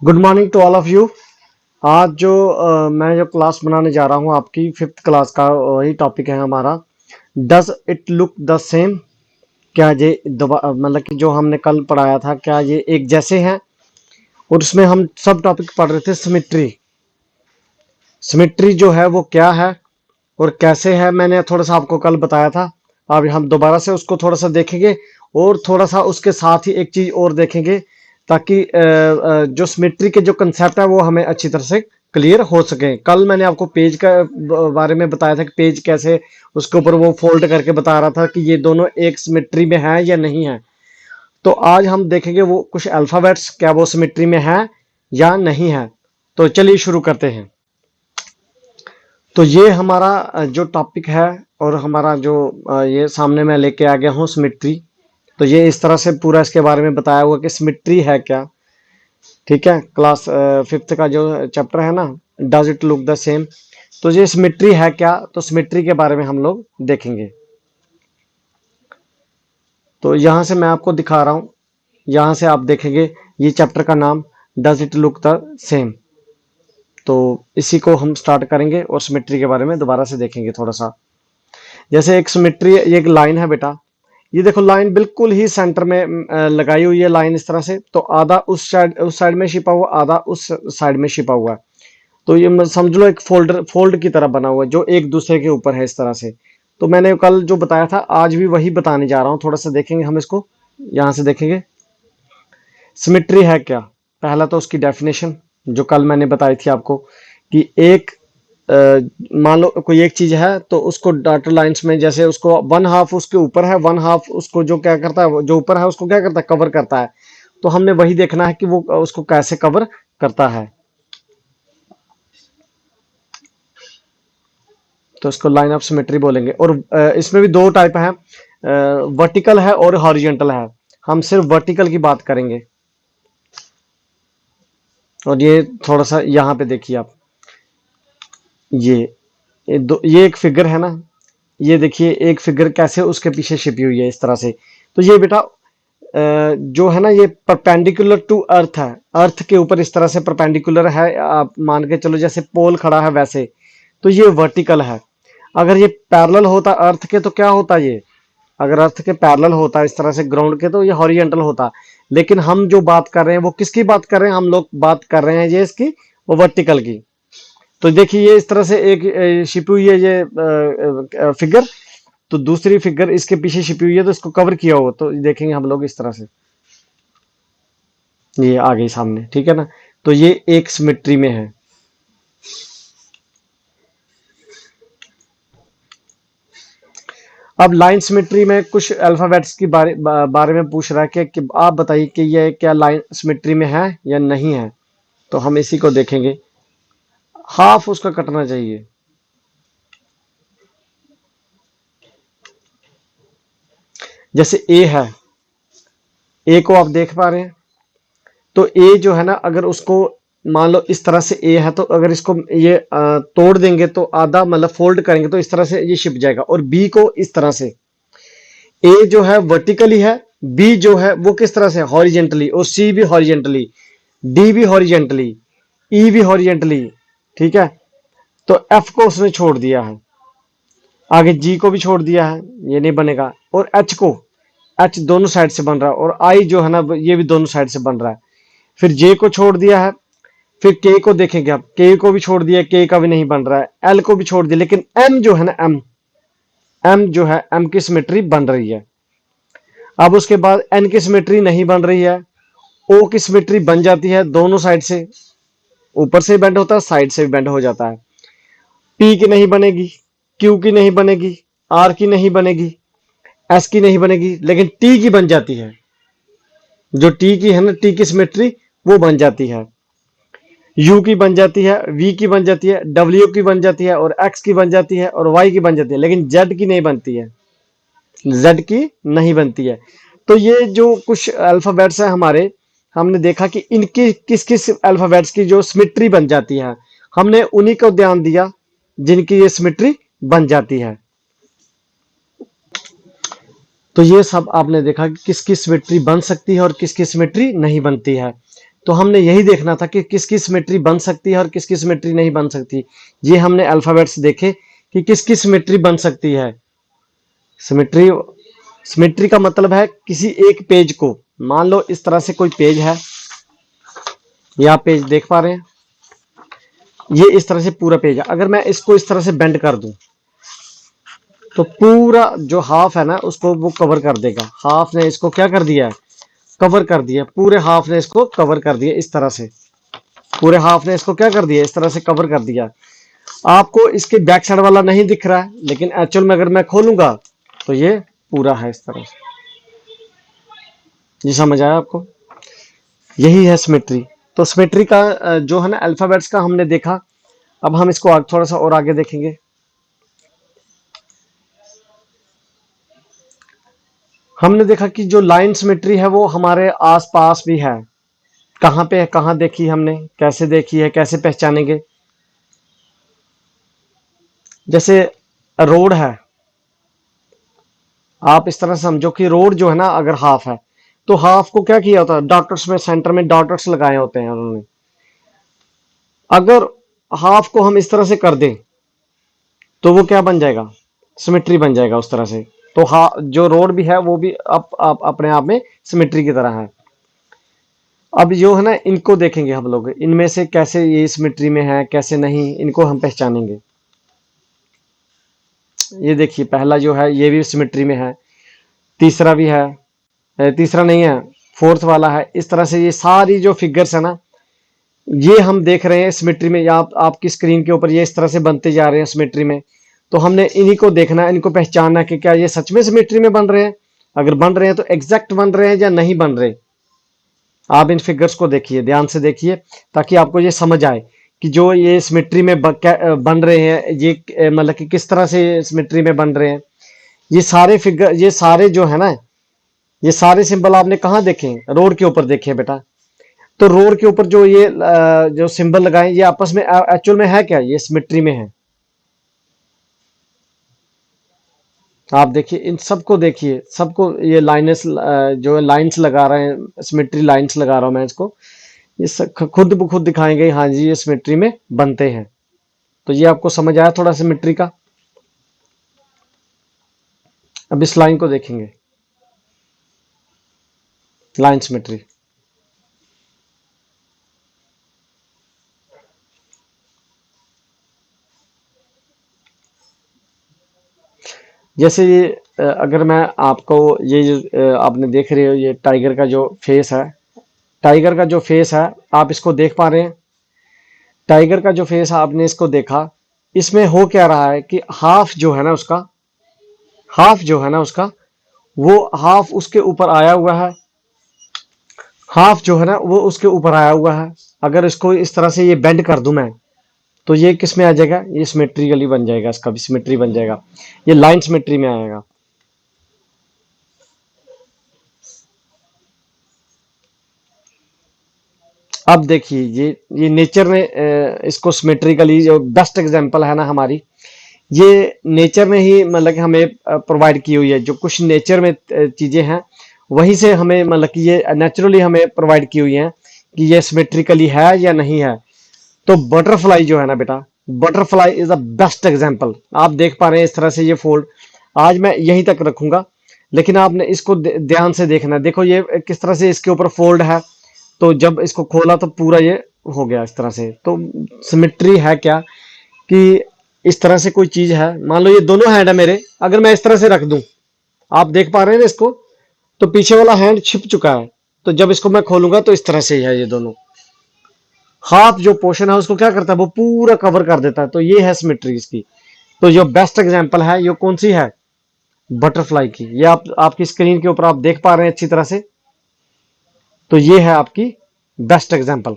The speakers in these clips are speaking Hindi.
Good morning to all of you. आज मैं जो क्लास बनाने जा रहा हूँ आपकी फिफ्थ क्लास का वही टॉपिक है हमारा। Does it look the same? क्या ये मतलब कि जो हमने कल पढ़ाया था क्या ये एक जैसे हैं? और उसमें हम सब टॉपिक पढ़ रहे थे सिमेट्री। सिमेट्री जो है वो क्या है और कैसे है, मैंने थोड़ा सा आपको कल बताया था। अब हम दोबारा से उसको थोड़ा सा देखेंगे और थोड़ा सा उसके साथ ही एक चीज और देखेंगे ताकि जो सिमेट्री के जो कंसेप्ट है वो हमें अच्छी तरह से क्लियर हो सके। कल मैंने आपको पेज का बारे में बताया था कि पेज कैसे उसके ऊपर वो फोल्ड करके बता रहा था कि ये दोनों एक सिमेट्री में है या नहीं है। तो आज हम देखेंगे वो कुछ अल्फाबेट्स क्या वो सिमेट्री में है या नहीं है। तो चलिए शुरू करते हैं। तो ये हमारा जो टॉपिक है और हमारा जो ये सामने मैं लेके आ गया हूँ सिमेट्री। तो ये इस तरह से पूरा इसके बारे में बताया हुआ कि सिमेट्री है क्या। ठीक है, क्लास फिफ्थ का जो चैप्टर है ना, does it look the same. तो ये सिमेट्री है क्या, तो सिमेट्री के बारे में हम लोग देखेंगे। तो यहाँ से मैं आपको दिखा रहा हूँ, यहाँ से आप देखेंगे ये चैप्टर का नाम does it look the same. तो इसी को हम स्टार्ट करेंगे और सिमेट्री के बारे में दोबारा से देखेंगे थोड़ा सा। जैसे एक सिमेट्री, ये एक लाइन है बेटा, ये देखो लाइन बिल्कुल ही सेंटर में लगाई हुई है लाइन इस तरह से। तो आधा उस साइड में छिपा हुआ, आधा उस साइड में छिपा हुआ है। तो ये समझ लो एक फोल्ड की तरह बना हुआ है जो एक दूसरे के ऊपर है इस तरह से। तो मैंने कल जो बताया था आज भी वही बताने जा रहा हूँ। थोड़ा सा देखेंगे हम इसको, यहाँ से देखेंगे सिमेट्री है क्या। पहला तो उसकी डेफिनेशन जो कल मैंने बताई थी आपको कि एक मान लो कोई एक चीज है तो उसको डॉटेड लाइंस में, जैसे उसको वन हाफ उसके ऊपर है, वन हाफ उसको जो क्या करता है, जो ऊपर है उसको क्या करता है, कवर करता है। तो हमने वही देखना है कि वो उसको कैसे कवर करता है। तो इसको लाइन ऑफ सिमेट्री बोलेंगे। और इसमें भी दो टाइप है, वर्टिकल है और हॉरिजॉन्टल है। हम सिर्फ वर्टिकल की बात करेंगे। और ये थोड़ा सा यहाँ पे देखिए आप, ये ये एक फिगर है ना, ये देखिए एक फिगर कैसे उसके पीछे छिपी हुई है इस तरह से। तो ये बेटा जो है ना, ये परपेंडिकुलर टू अर्थ है, अर्थ के ऊपर इस तरह से परपेंडिकुलर है। आप मान के चलो जैसे पोल खड़ा है वैसे। तो ये वर्टिकल है। अगर ये पैरेलल होता अर्थ के तो क्या होता ये, अगर अर्थ के पैरेलल होता इस तरह से ग्राउंड के तो ये हॉरिजॉन्टल होता। लेकिन हम जो बात कर रहे हैं वो किसकी बात कर रहे हैं, हम लोग बात कर रहे हैं ये इसकी, वो वर्टिकल की। तो देखिए ये इस तरह से एक छिपी हुई है ये फिगर। तो दूसरी फिगर इसके पीछे छिपी हुई है तो इसको कवर किया हुआ, तो देखेंगे हम लोग इस तरह से, ये आ गई सामने। ठीक है ना, तो ये एक सिमेट्री में है। अब लाइन सिमेट्री में कुछ अल्फाबेट्स की बारे में पूछ रहा है कि आप बताइए कि ये क्या लाइन सिमेट्री में है या नहीं है। तो हम इसी को देखेंगे। हाफ उसका कटना चाहिए। जैसे ए है, ए को आप देख पा रहे हैं। तो ए जो है ना, अगर उसको मान लो इस तरह से ए है, तो अगर इसको ये तोड़ देंगे तो आधा मतलब फोल्ड करेंगे तो इस तरह से ये छिप जाएगा। और बी को इस तरह से, ए जो है वर्टिकली है, बी जो है वो किस तरह से, हॉरिजेंटली, और सी भी हॉरिजेंटली, डी भी हॉरिजेंटली, ई भी हॉरिजेंटली। ठीक है, तो एफ को उसने छोड़ दिया है, आगे जी को भी छोड़ दिया है, ये नहीं बनेगा। और एच को, एच दोनों साइड से बन रहा है, और आई जो है ना ये भी दोनों साइड से बन रहा है। फिर जे को छोड़ दिया है। फिर के को देखेंगे आप, के को भी छोड़ दिया, के का भी नहीं बन रहा है। एल को भी छोड़ दिया, लेकिन एम जो है ना, एम, एम जो है, एम की सिमेट्री बन रही है। अब उसके बाद एन की सिमेट्री नहीं बन रही है। ओ की सिमेट्री बन जाती है, दोनों साइड से, ऊपर से बेंड होता है, साइड से भी बेंड हो जाता है। पी की नहीं बनेगी, क्यू की नहीं बनेगी, आर की नहीं बनेगी, एस की नहीं बनेगी, लेकिन टी की बन जाती है। जो टी की है ना, टी की सिमेट्री वो बन जाती है। यू की बन जाती है, वी की बन जाती है, डब्ल्यू की बन जाती है, और एक्स की बन जाती है, और वाई की बन जाती है, लेकिन जेड की नहीं बनती है, जेड की नहीं बनती है। तो ये जो कुछ अल्फाबेट्स है हमारे, हमने देखा कि इनकी किस किस अल्फाबेट्स की जो सिमेट्री बन जाती है, हमने उन्हीं को ध्यान दिया जिनकी ये सिमेट्री बन जाती है। तो ये सब आपने देखा कि किसकी सिमेट्री बन सकती है और किसकी सिमेट्री नहीं बनती है। तो हमने यही देखना था कि किसकी सिमेट्री बन सकती है और किसकी सिमेट्री नहीं बन सकती। ये हमने अल्फाबेट्स देखे कि किसकी सिमेट्री बन सकती है। सिमेट्री सिमेट्री का मतलब है किसी एक पेज को, मान लो इस तरह से कोई पेज है, ये आप पेज देख पा रहे हैं, ये इस तरह से पूरा पेज है। अगर मैं इसको इस तरह से बेंड कर दूं तो पूरा जो हाफ है ना उसको वो कवर कर देगा। हाफ ने इसको क्या कर दिया है, कवर कर दिया, पूरे हाफ ने इसको कवर कर दिया इस तरह से, पूरे हाफ ने इसको क्या कर दिया, इस तरह से कवर कर दिया। आपको इसके बैक साइड वाला नहीं दिख रहा है, लेकिन एक्चुअल में अगर मैं खोलूंगा तो ये पूरा है इस तरह से। जी समझ आया आपको? यही है सिमेट्री। तो सिमेट्री का जो है ना अल्फाबेट्स का हमने देखा। अब हम इसको थोड़ा सा और आगे देखेंगे। हमने देखा कि जो लाइन सिमेट्री है वो हमारे आसपास भी है। कहाँ पे है, कहाँ देखी हमने, कैसे देखी है, कैसे पहचानेंगे? जैसे रोड है, आप इस तरह से समझो कि रोड जो है ना अगर हाफ है तो हाफ को क्या किया होता है, डॉट्स में, सेंटर में डॉट्स लगाए होते हैं उन्होंने। अगर हाफ को हम इस तरह से कर दें तो वो क्या बन जाएगा, सिमेट्री बन जाएगा उस तरह से। तो जो रोड भी है वो भी अपने आप में सिमेट्री की तरह है। अब जो है ना इनको देखेंगे हम लोग, इनमें से कैसे ये सिमेट्री में है कैसे नहीं, इनको हम पहचानेंगे। ये देखिए पहला जो है ये भी सिमेट्री में है, तीसरा भी है, तीसरा नहीं है, फोर्थ वाला है। इस तरह से ये सारी जो फिगर्स है ना ये हम देख रहे हैं सिमेट्री में, या आपकी स्क्रीन के ऊपर ये इस तरह से बनते जा रहे हैं सिमेट्री में। तो हमने इन्हीं को देखना है, इनको पहचानना है कि क्या ये सच में सिमेट्री में बन रहे हैं। अगर बन रहे हैं तो एग्जैक्ट बन रहे हैं या नहीं बन रहे। आप इन फिगर्स को देखिए, ध्यान से देखिए, ताकि आपको ये समझ आए कि जो ये सिमेट्री में बन रहे हैं ये मतलब कि किस तरह से सिमेट्री में बन रहे हैं। ये सारे फिगर, ये सारे जो है ना, ये सारे सिंबल आपने कहाँ देखे हैं, रोड के ऊपर देखे हैं बेटा। तो रोड के ऊपर जो ये जो सिंबल लगाए ये आपस में एक्चुअल में है क्या, ये सिमेट्री में है। आप देखिए इन सबको, देखिए सबको, ये लाइन्स जो है लाइंस लगा रहे हैं, सिमेट्री लाइंस लगा रहा हूं मैं इसको, ये खुद ब खुद दिखाएंगे हाँ जी ये सिमेट्री में बनते हैं। तो ये आपको समझ आया थोड़ा सिमेट्री का। अब इस लाइन को देखेंगे, लाइन सिमेट्री। जैसे ये अगर मैं आपको ये जो आपने देख रहे हो ये टाइगर का जो फेस है, टाइगर का जो फेस है आप इसको देख पा रहे हैं। टाइगर का जो फेस आपने इसको देखा, इसमें हो क्या रहा है कि हाफ जो है ना उसका, हाफ जो है ना उसका, वो हाफ उसके ऊपर आया हुआ है, हाफ जो है ना वो उसके ऊपर आया हुआ है। अगर इसको इस तरह से ये बेंड कर दूं मैं तो ये किस में आ जाएगा, ये सिमेट्रिकली बन जाएगा, इसका भी सिमेट्री बन जाएगा, ये लाइन सिमेट्री में आएगा। अब देखिए ये नेचर ने इसको सिमेट्रिकली, जो बेस्ट एग्जांपल है ना हमारी, ये नेचर ने ही मतलब कि हमें प्रोवाइड की हुई है। जो कुछ नेचर में चीजें हैं वहीं से हमें मतलब कि ये नेचुरली हमें प्रोवाइड की हुई हैं कि ये सिमेट्रिकली है या नहीं है। तो बटरफ्लाई जो है ना बेटा, butterfly is the best example. आप देख पा रहे हैं इस तरह से ये फोल्ड, आज मैं यहीं तक रखूंगा, लेकिन आपने इसको ध्यान से देखना है। देखो ये किस तरह से इसके ऊपर फोल्ड है, तो जब इसको खोला तो पूरा ये हो गया इस तरह से। तो सिमेट्री है क्या कि इस तरह से कोई चीज है, मान लो ये दोनों हैंड है मेरे, अगर मैं इस तरह से रख दूं, आप देख पा रहे हैं ना इसको, तो पीछे वाला हैंड छिप चुका है। तो जब इसको मैं खोलूंगा तो इस तरह से ही है, ये दोनों हाफ जो पोर्शन है उसको क्या करता है, वो पूरा कवर कर देता है। तो ये है सिमेट्री इसकी। तो जो बेस्ट एग्जांपल है ये कौन सी है, बटरफ्लाई की। ये आपकी स्क्रीन के ऊपर आप देख पा रहे हैं अच्छी तरह से। तो ये है आपकी बेस्ट एग्जांपल।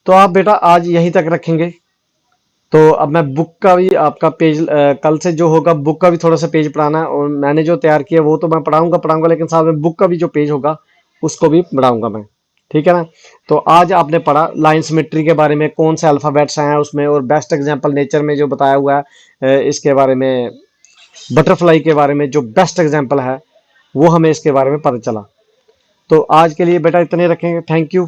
तो आप बेटा आज यहीं तक रखेंगे। तो अब मैं बुक का भी आपका पेज कल से जो होगा बुक का भी थोड़ा सा पेज पढ़ाना है, और मैंने जो तैयार किया वो तो मैं पढ़ाऊंगा, लेकिन साथ में बुक का भी जो पेज होगा उसको भी पढ़ाऊंगा मैं, ठीक है ना। तो आज आपने पढ़ा लाइन सिमेट्री के बारे में, कौन से अल्फाबेट्स हैं उसमें, और बेस्ट एग्जांपल नेचर में जो बताया हुआ है इसके बारे में बटरफ्लाई के बारे में जो बेस्ट एग्जाम्पल है वो हमें इसके बारे में पता चला। तो आज के लिए बेटा इतने रखेंगे। Thank you.